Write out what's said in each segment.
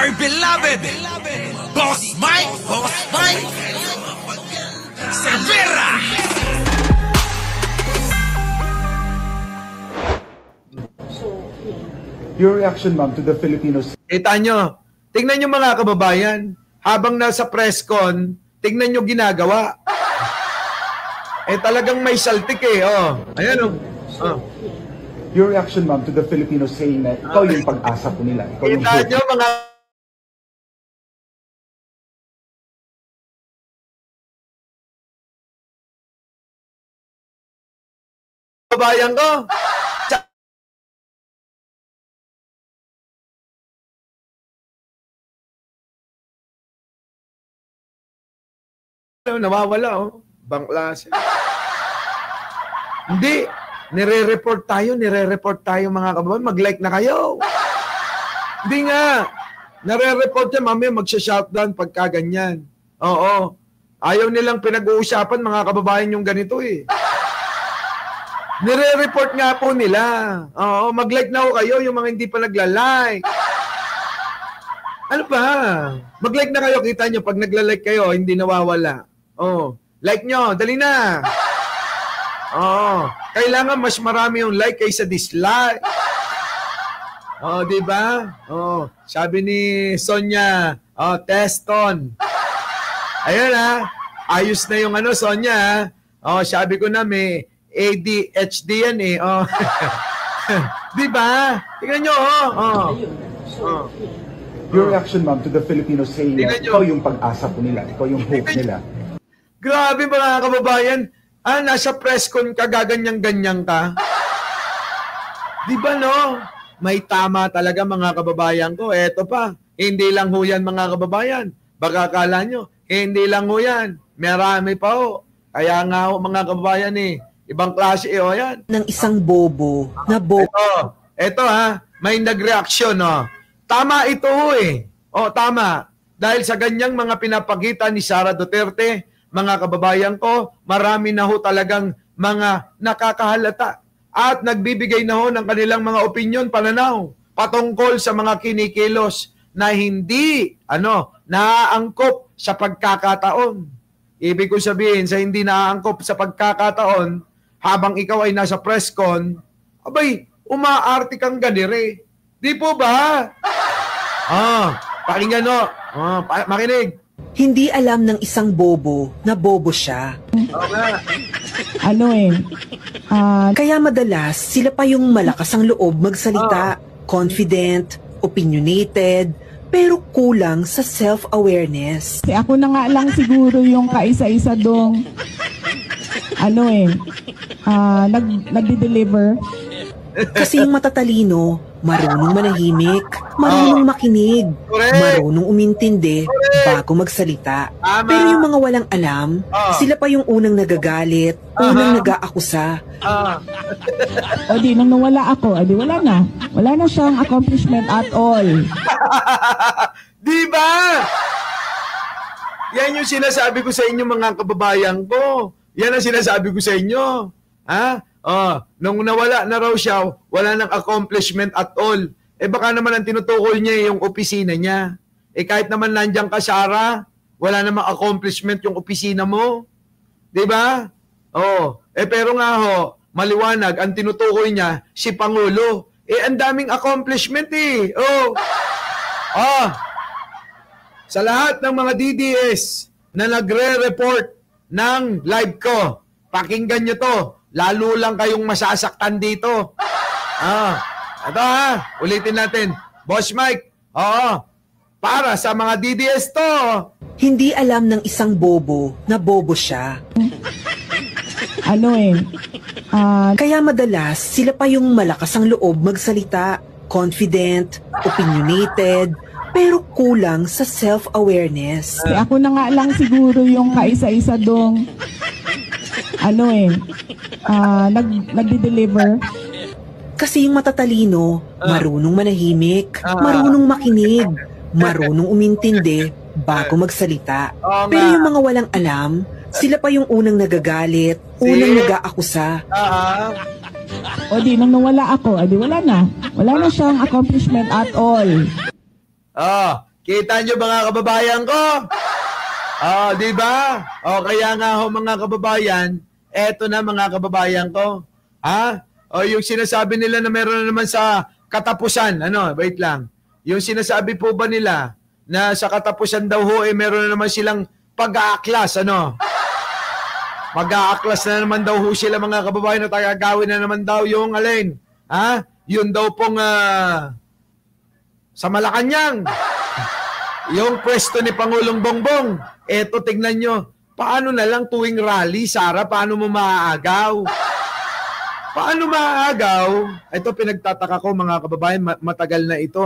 my beloved Boss Mike Cervera. Your reaction, ma'am, to the Filipinos? Kita nyo, tingnan nyo mga kababayan, habang nasa press con, tingnan nyo ginagawa. Talagang may saltik oh. Ayan oh. Your reaction, ma'am, to the Filipinos saying na ikaw yung pag-asa po nila. Ikaw yung kita nyo mga kababayan ko. Nawawala oh. Bangklase. Hindi. Nire-report tayo mga kababayan. Mag-like na kayo. Hindi nga. Nare-report yan. Mamaya magsha-shutdown pagka ganyan. Oo. Ayaw nilang pinag-uusapan mga kababayan yung ganito eh. Nire-report nga po nila. Oo. Mag-like na ho kayo yung mga hindi pa nagla-like. Ano ba? Mag-like na kayo. Kita nyo, pag nagla-like kayo, hindi nawawala. Oh, like nyo, dali na. Oh, kailangan mas marami yung like kaysa dislike. Oh, di ba? Oh, sabi ni Sonia, teston. Ayun ayos na yung Sonia. Oh, sabi ko na may ADHD yan eh. Oh. Di ba? Tingnan nyo Your reaction, ma'am, to the Filipinos saying na ikaw yung pag-asa po nila, ikaw yung hope nila. Grabe mga kababayan. Nasa press con ka, gaganyan-ganyan ka. Di ba no? May tama talaga mga kababayan ko. Eto pa, hindi lang ho yan mga kababayan. Baka akala nyo, hindi lang ho yan. Marami pa ho. Kaya nga ho mga kababayan ibang klase yan. Ng isang bobo na bobo. Eto may nag-reaction Tama ito ho tama. Dahil sa ganyang mga pinapakita ni Sara Duterte, mga kababayan ko, marami na ho talagang mga nakakahalata at nagbibigay na ho ng kanilang mga opinyon, pananaw, patungkol sa mga kinikilos na hindi, naaangkop sa pagkakataon. Ibig ko sabihin, sa hindi naaangkop sa pagkakataon, habang ikaw ay nasa press con, abay, umaarte kang ganire. Di po ba? Pakinggan makinig. Hindi alam ng isang bobo na bobo siya. Kaya madalas, sila pa yung malakas ang loob magsalita, confident, opinionated, pero kulang sa self-awareness. Ako na nga lang siguro yung kaisa-isa dong nagde-deliver. Kasi yung matatalino, marunong manahimik, marunong makinig, marunong umintindi bago magsalita. Pero yung mga walang alam, sila pa yung unang nagagalit, unang nag-aakusa. O di, nung nawala ako, di wala na. Wala na siyang accomplishment at all. Di ba? Yan yung sinasabi ko sa inyo mga kababayan ko. Yan ang sinasabi ko sa inyo. Nung nawala na raw siya, wala nang accomplishment at all. Baka naman ang tinutukol niya yung opisina niya. Kahit naman nandiyan ka, Sarah, wala namang accomplishment yung opisina mo. Diba? Pero nga maliwanag, ang tinutukoy niya, si Pangulo. Ang daming accomplishment Sa lahat ng mga DDS na nagre-report ng live ko, pakinggan nyo to. Lalo lang kayong masasaktan dito. Ito ulitin natin. Boss Mike, para sa mga DDS to. Hindi alam ng isang bobo na bobo siya. Kaya madalas, sila pa yung malakas ang loob magsalita, confident, opinionated, pero kulang sa self-awareness. Ako na nga lang siguro yung kaisa-isa dong nagde-deliver. Kasi yung matatalino, marunong manahimik, marunong makinig, marunong umintindi bago magsalita. Pero yung mga walang alam, sila pa yung unang nagagalit, unang nag-aakusa. O di, nung nawala ako, di wala na. Wala na siyang accomplishment at all. Kita nyo mga kababayan ko? Di ba? Kaya nga ho mga kababayan, eto na mga kababayan ko. Yung sinasabi nila na meron na naman sa katapusan, wait lang. Yung sinasabi po ba nila na sa katapusan daw ho, meron na naman silang pag-aaklas, Mag-aaklas na naman daw ho sila mga kababayan at gagawin na naman daw yung alin. Yun daw pong sa Malacanang. Yung pwesto ni Pangulong Bongbong. Eto, tignan nyo. Paano na lang tuwing rally, Sara? Paano mo maaagaw? Paano maaagaw? Ito pinagtataka ko mga kababayan, matagal na ito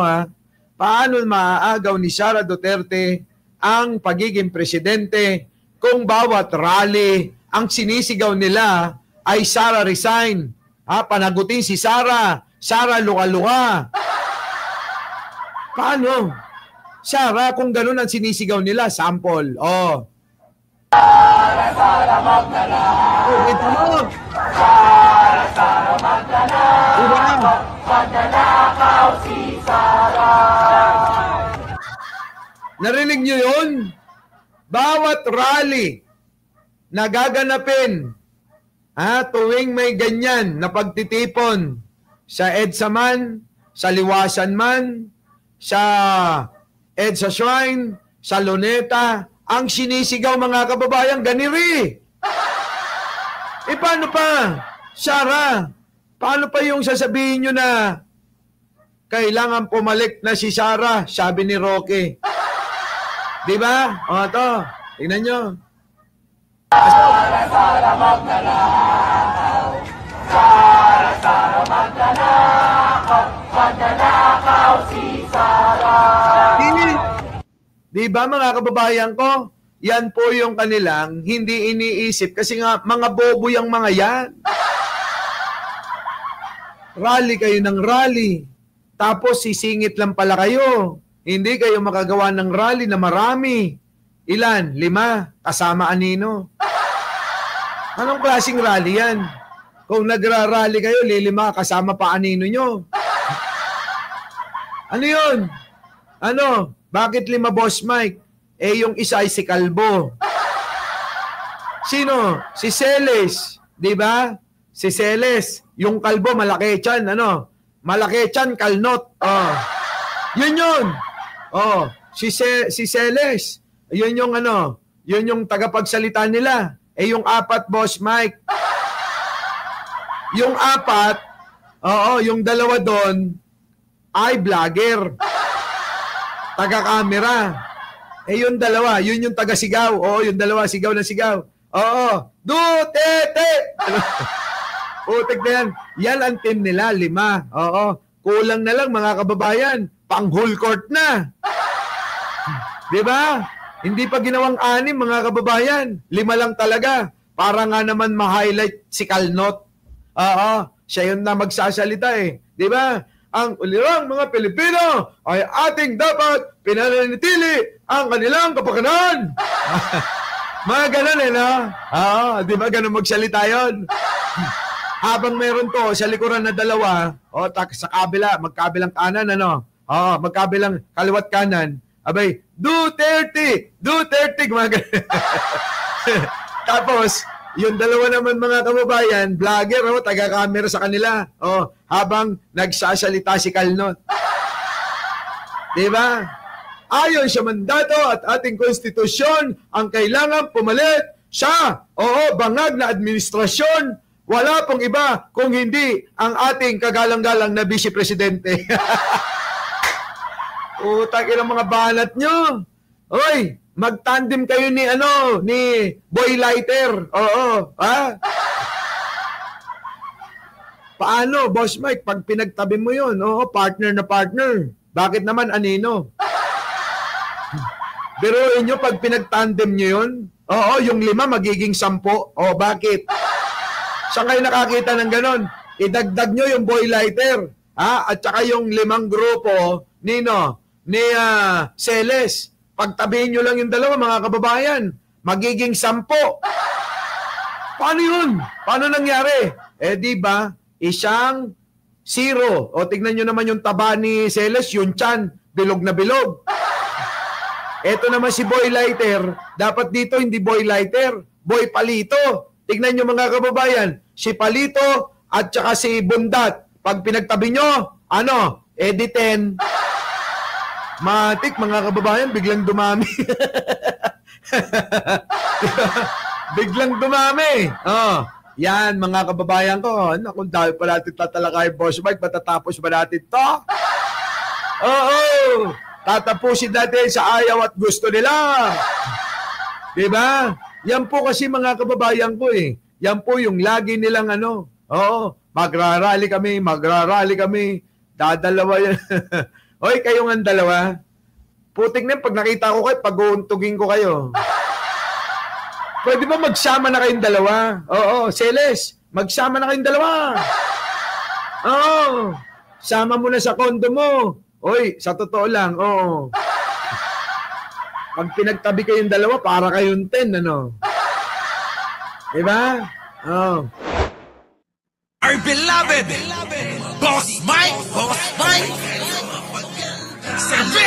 Paano maaagaw ni Sara Duterte ang pagiging presidente kung bawat rally ang sinisigaw nila ay Sara resign. Panagutin si Sara. Sara luka-luka. Paano? Sara, kung ganun ang sinisigaw nila, sample. Sara Magdalena. Ito mo. Sara Magdalena. Magnanakaw si Sara. Narinig nyo yun? Bawat rally na gaganapin tuwing may ganyan na pagtitipon sa EDSA man, sa Liwasan man, sa EDSA Shrine, sa Luneta, ang sinisigaw mga kababayan, ganiri. Paano pa? Sara, paano pa yung sasabihin nyo na kailangan pumalik na si Sara, sabi ni Roque. Di ba? Ito, tingnan nyo. Sara Magdalena. Sara Magdalena. Magnanakaw si Sara. Di ba mga kababayan ko? Yan po yung kanilang hindi iniisip kasi nga mga bobo yung mga yan. Rally kayo ng rally. Tapos sisingit lang pala kayo. Hindi kayo makagawa ng rally na marami. Ilan? 5. Kasama anino. Anong klaseng rally yan? Kung nagra-rally kayo, 5 kasama pa anino nyo. Ano yun? Bakit 5, Boss Mike? Yung isa ay si Kalbo. Sino? Si Celes. Di ba? Si Celes. Yung Kalbo, malaki tiyan. Malaki tiyan, kalnot. Yun yun. Si Celes. Yun yung yun yung tagapagsalita nila. Yung 4, Boss Mike. Yung 4, yung 2 doon, ay vlogger. Taga-camera. Yung 2, yun yung taga-sigaw. Yung 2, sigaw na sigaw. Duterte! Putik na yan. Yan ang team nila, 5. Kulang na lang mga kababayan. Pang-whole court na. Di ba? Hindi pa ginawang 6 mga kababayan. 5 lang talaga. Para nga naman ma-highlight si Kalnot. Siya yun na magsasalita Di ba? Ang ulirang mga Pilipino ay ating dapat pinananatili ang kanilang kapakanan. Mga ganun di ba ganun magsalita yun? Habang meron to sa likuran na 2, sa kabila, magkabilang kanan, magkabilang kaliwat kanan, abay, Duterte! Duterte! Tapos, yung 2 naman mga kababayan, vlogger, taga-camera sa kanila. Habang nagsasalita si Kalnot. Diba? Ayon sa mandato at ating konstitusyon, ang kailangan pumalit siya. Bangag na administrasyon. Wala pong iba kung hindi ang ating kagalang-galang na Vice Presidente. Utang ng mga banat nyo. Oy! Mag-tandem kayo ni Boy Lighter. Paano, Boss Mike, pag pinagtabi mo yun? Partner na partner. Bakit naman anino? Biruin nyo pag pinag-tandem nyo yun? Yung 5 magiging 10. Bakit? Saan kayo nakakita ng ganon? Idagdag nyo yung Boy Lighter. At saka yung 5 grupo ni Celes. Pagtabihin nyo lang yung 2 mga kababayan, magiging 10. Paano yun? Paano nangyari? Di ba? Isang 0. Tignan nyo naman yung taba ni Celes, yung tiyan, bilog na bilog. Eto naman si Boy Lighter. Dapat dito hindi Boy Lighter, Boy Palito. Tignan nyo mga kababayan, si Palito at saka si Bundat. Pag pinagtabi nyo, ano, edi 10. Matik mga kababayan, biglang dumami. Biglang dumami. Oh, yan mga kababayan ko. Naku, dahil pa natin tatalakay, Boss Mike, matatapos ba natin to? Oo, tatapusin natin sa ayaw at gusto nila. Diba? Yan po kasi mga kababayan ko eh. Yan po yung lagi nilang ano. Oo, magrarally kami. Dadalawa yan. Hoy, kayo nga dalawa. Putik na pag nakita ko kayo, pag-uuntugin ko kayo. Pwede ba magsama na kayong dalawa? Oo, Celes, magsama na kayong dalawa. Oo, sama mo na sa kondo mo. Hoy, sa totoo lang, oo. Pag pinagtabi kayong dalawa, para kayong 10, ano? Diba? Oo. Our beloved Boss Mike Sevilla.